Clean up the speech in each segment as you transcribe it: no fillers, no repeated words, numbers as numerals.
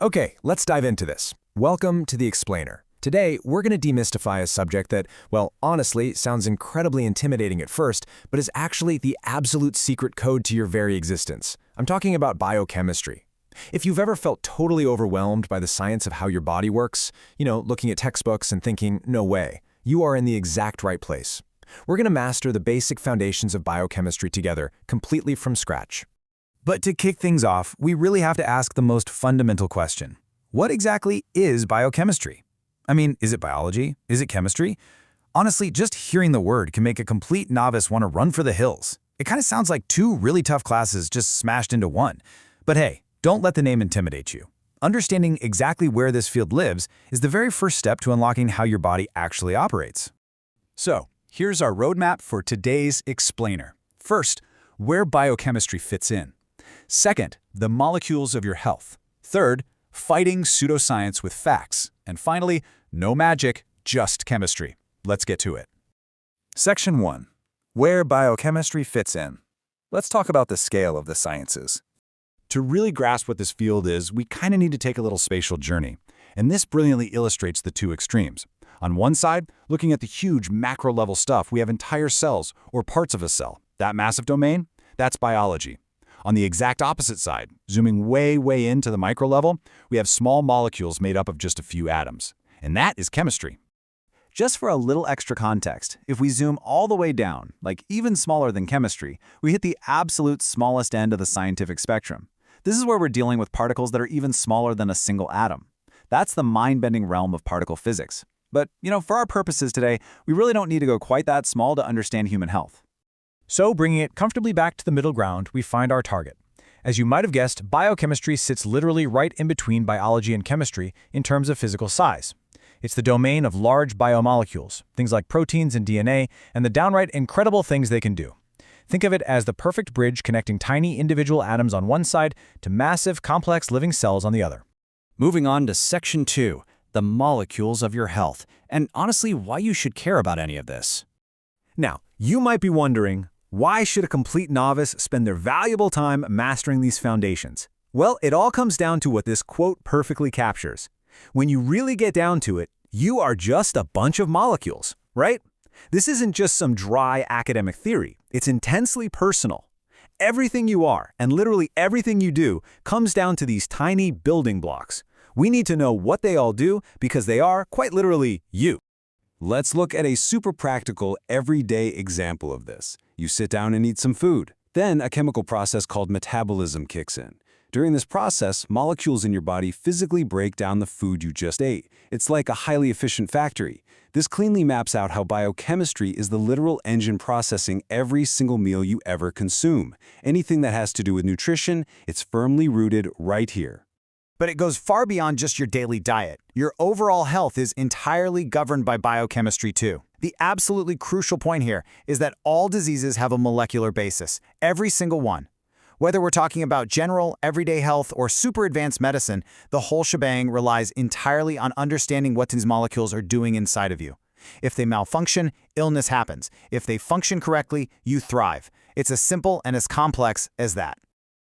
Okay, let's dive into this. Welcome to The Explainer. Today, we're going to demystify a subject that, well, honestly, sounds incredibly intimidating at first, but is actually the absolute secret code to your very existence. I'm talking about biochemistry. If you've ever felt totally overwhelmed by the science of how your body works, looking at textbooks and thinking, no way, you are in the exact right place. We're going to master the basic foundations of biochemistry together, completely from scratch. But to kick things off, we really have to ask the most fundamental question. What exactly is biochemistry? I mean, is it biology? Is it chemistry? Honestly, just hearing the word can make a complete novice want to run for the hills. It kind of sounds like two really tough classes just smashed into one. But hey, don't let the name intimidate you. Understanding exactly where this field lives is the very first step to unlocking how your body actually operates. So, here's our roadmap for today's explainer. First, where biochemistry fits in. Second, the molecules of your health. Third, fighting pseudoscience with facts. And finally, no magic, just chemistry. Let's get to it. Section 1. Where biochemistry fits in. Let's talk about the scale of the sciences. To really grasp what this field is, we kind of need to take a little spatial journey. And this brilliantly illustrates the two extremes. On one side, looking at the huge macro-level stuff, we have entire cells, or parts of a cell. That massive domain? That's biology. On the exact opposite side, zooming way into the micro level, we have small molecules made up of just a few atoms. And that is chemistry. Just for a little extra context, if we zoom all the way down, like even smaller than chemistry, we hit the absolute smallest end of the scientific spectrum. This is where we're dealing with particles that are even smaller than a single atom. That's the mind-bending realm of particle physics. But, for our purposes today, we really don't need to go quite that small to understand human health. So, bringing it comfortably back to the middle ground, we find our target. As you might have guessed, biochemistry sits literally right in between biology and chemistry in terms of physical size. It's the domain of large biomolecules, things like proteins and DNA, and the downright incredible things they can do. Think of it as the perfect bridge connecting tiny individual atoms on one side to massive, complex living cells on the other. Moving on to Section 2, the molecules of your health, and honestly, why you should care about any of this. Now, you might be wondering, why should a complete novice spend their valuable time mastering these foundations? Well, it all comes down to what this quote perfectly captures. When you really get down to it, you are just a bunch of molecules, right? This isn't just some dry academic theory. It's intensely personal. Everything you are, and literally everything you do, comes down to these tiny building blocks. We need to know what they all do because they are, quite literally, you. Let's look at a super practical, everyday example of this. You sit down and eat some food. Then a chemical process called metabolism kicks in. During this process, molecules in your body physically break down the food you just ate. It's like a highly efficient factory. This cleanly maps out how biochemistry is the literal engine processing every single meal you ever consume. Anything that has to do with nutrition, it's firmly rooted right here. But it goes far beyond just your daily diet. Your overall health is entirely governed by biochemistry too. The absolutely crucial point here is that all diseases have a molecular basis, every single one. Whether we're talking about general, everyday health, or super advanced medicine, the whole shebang relies entirely on understanding what these molecules are doing inside of you. If they malfunction, illness happens. If they function correctly, you thrive. It's as simple and as complex as that.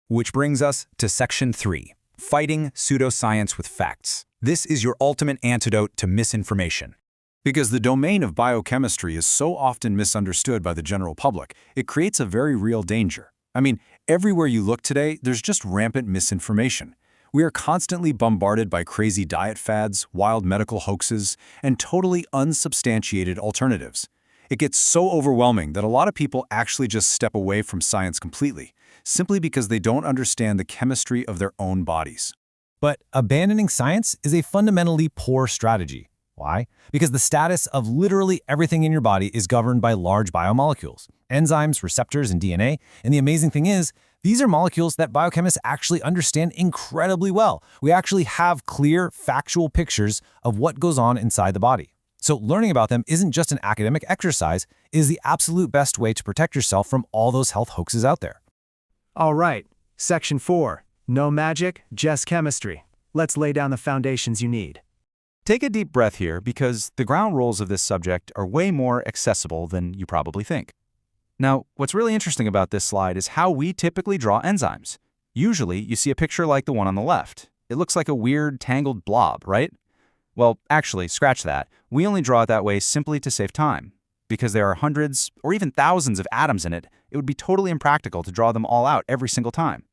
Which brings us to Section 3. Fighting pseudoscience with facts. This is your ultimate antidote to misinformation. Because the domain of biochemistry is so often misunderstood by the general public, it creates a very real danger. I mean, everywhere you look today, there's just rampant misinformation. We are constantly bombarded by crazy diet fads, wild medical hoaxes, and totally unsubstantiated alternatives. It gets so overwhelming that a lot of people actually just step away from science completely, simply because they don't understand the chemistry of their own bodies. But abandoning science is a fundamentally poor strategy. Why? Because the status of literally everything in your body is governed by large biomolecules, enzymes, receptors, and DNA. And the amazing thing is, these are molecules that biochemists actually understand incredibly well. We actually have clear, factual pictures of what goes on inside the body. So learning about them isn't just an academic exercise, it is the absolute best way to protect yourself from all those health hoaxes out there. All right, Section 4. No magic, just chemistry. Let's lay down the foundations you need. Take a deep breath here because the ground rules of this subject are way more accessible than you probably think. Now, what's really interesting about this slide is how we typically draw enzymes. Usually, you see a picture like the one on the left. It looks like a weird, tangled blob, right? Well, actually, scratch that. We only draw it that way simply to save time. Because there are hundreds or even thousands of atoms in it, it would be totally impractical to draw them all out every single time.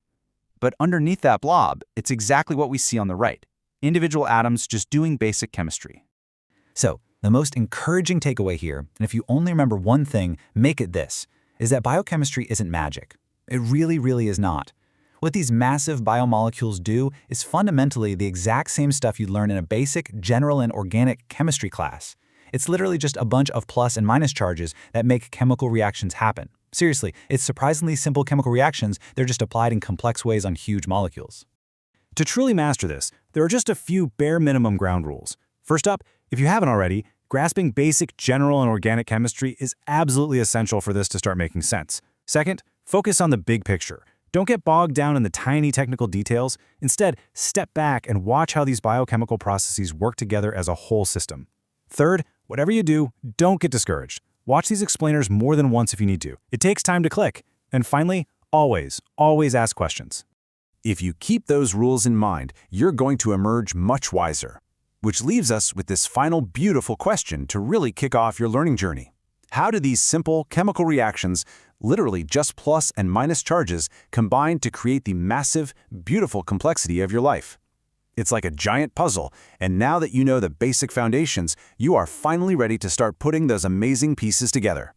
But underneath that blob, it's exactly what we see on the right. Individual atoms just doing basic chemistry. So, the most encouraging takeaway here, and if you only remember one thing, make it this, is that biochemistry isn't magic. It really, really is not. What these massive biomolecules do is fundamentally the exact same stuff you'd learn in a basic general and organic chemistry class. It's literally just a bunch of plus and minus charges that make chemical reactions happen. Seriously, it's surprisingly simple chemical reactions, they're just applied in complex ways on huge molecules. To truly master this, there are just a few bare minimum ground rules. First up, if you haven't already, grasping basic general and organic chemistry is absolutely essential for this to start making sense. Second, focus on the big picture. Don't get bogged down in the tiny technical details. Instead, step back and watch how these biochemical processes work together as a whole system. Third, whatever you do, don't get discouraged. Watch these explainers more than once if you need to. It takes time to click. And finally, always ask questions. If you keep those rules in mind, you're going to emerge much wiser. Which leaves us with this final beautiful question to really kick off your learning journey. How do these simple chemical reactions, literally just plus and minus charges, combine to create the massive, beautiful complexity of your life? It's like a giant puzzle, and now that you know the basic foundations, you are finally ready to start putting those amazing pieces together.